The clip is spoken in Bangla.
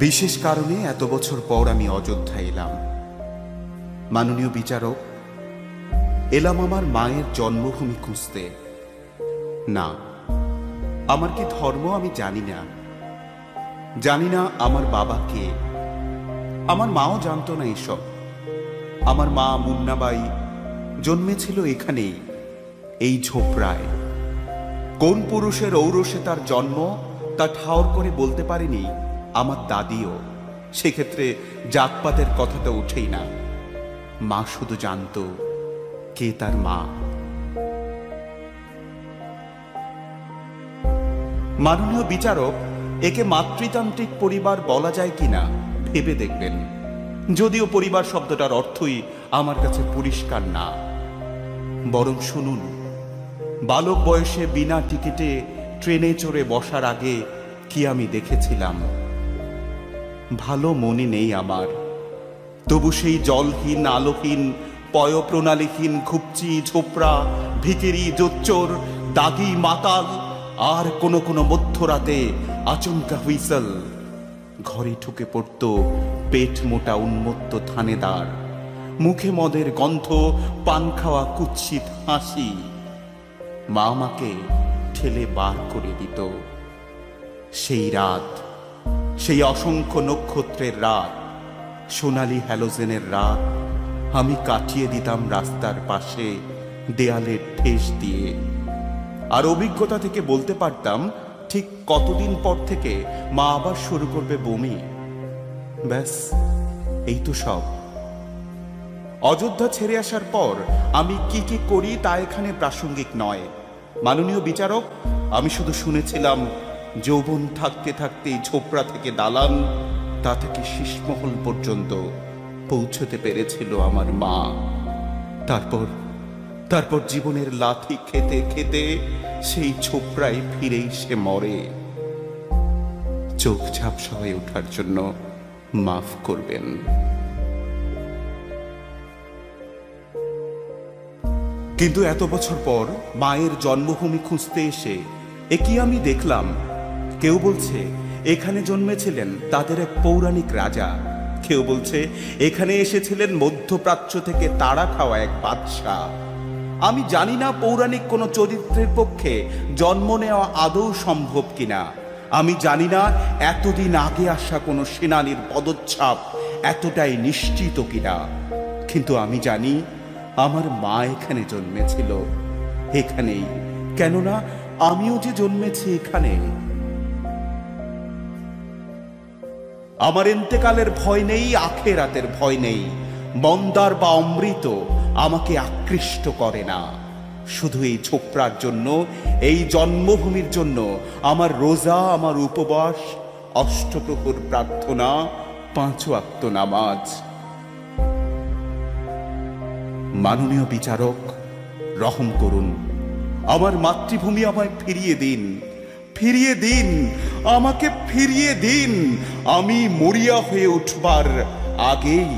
বিশেষ কারণে এত বছর পর আমি অযোধ্যা এলাম। মাননীয় বিচারক, এলাম আমার মায়ের জন্মভূমি খুঁজতে। না, আমার কি ধর্ম আমি জানি না, জানি না আমার বাবা কে। আমার মাও জানতো না এসব। আমার মা মুন্নাবাই জন্মেছিল এখানেই, এই ঝোপড়ায়। কোন পুরুষের ঔরসে তার জন্ম তা ঠাওর করে বলতে পারেনি আমার দাদিও। সেক্ষেত্রে জাতপাতের কথা তো ওঠেই না। মা শুধু জানতো কে তার মা। মাননীয় বিচারক, একে মাতৃতান্ত্রিক পরিবার বলা যায় কিনা ভেবে দেখবেন, যদিও পরিবার শব্দটার অর্থই আমার কাছে পরিষ্কার না। বরং শুনুন, বালক বয়সে বিনা টিকিটে ট্রেনে চড়ে বসার আগে কি আমি দেখেছিলাম ভালো মনে নেই আমার। তবু সেই জলহীন, আলোহীন, পয়ঃপ্রণালীহীন ঘুপচি, ঝোপড়া, ভিখিরি, জোচ্চোর, দাগি, মাতাল, আর কোনো কোনো মধ্যরাতে আচমকা হুইসেল। ঘরে ঢুকে পড়ত পেট মোটা উন্মত্ত থানেদার, মুখে মদের গন্ধ, পান খাওয়া কুৎসিত হাসি। মা আমাকে ঠেলে বার করে দিত। সেই রাত, সেই অসংখ্য নক্ষত্রের রাত, সোনালি হ্যালোজেনের রাত আমি কাটিয়ে দিতাম রাস্তার পাশে দেয়ালের ঠেস দিয়ে। আর অভিজ্ঞতা থেকে বলতে পারতাম ঠিক কতদিন পর থেকে মা আবার শুরু করবে বমি। ব্যাস, এই তো সব। অযোধ্যা ছেড়ে আসার পর আমি কি কি করি তা এখানে প্রাসঙ্গিক নয়। মাননীয় বিচারক, আমি শুধু শুনেছিলাম যৌবন থাকতে থাকতেই ঝোপড়া থেকে দালান, তা থেকে শীষমহল পর্যন্ত পৌঁছতে পেরেছিল আমার মা। তারপর জীবনের লাথি খেতে খেতে সেই ঝোপড়ায় ফিরেই সে মরে। চোখ ঝাপসা হয়ে ওঠার জন্য মাফ করবেন। কিন্তু এত বছর পর মায়ের জন্মভূমি খুঁজতে এসে একই আমি দেখলাম, কেউ বলছে এখানে জন্মেছিলেন তাদের এক পৌরাণিক রাজা, কেউ বলছে এখানে এসেছিলেন মধ্যপ্রাচ্য থেকে তাড়া খাওয়া এক বাদশাহ। আমি জানি না পৌরাণিক কোনো চরিত্রের পক্ষে জন্ম নেওয়া আদৌ সম্ভব কিনা। আমি জানি না এতদিন আগে আসা কোনো সেনানীর পদচ্ছাপ এতটাই নিশ্চিত কিনা। কিন্তু আমি জানি আমার মা এখানে জন্মেছিল, এখানেই। কেননা আমিও যে জন্মেছি এখানে। আমার ইন্তেকালের ভয় নেই, আখেরাতের ভয় নেই। মন্দার বা অমৃত আমাকে আকৃষ্ট করে না। শুধু এই ছোপড়ার জন্য, এই জন্মভূমির জন্য আমার রোজা, আমার উপবাস, অষ্টপ্রহর প্রার্থনা, 5 ওয়াক্ত নামাজ। মাননীয় বিচারক, রহম করুন। আমার মাতৃভূমি আমায় ফিরিয়ে দিন, ফিরিয়ে দিন, আমাকে ফিরিয়ে দিন। আমি মরিয়া হয়ে উঠবার আগেই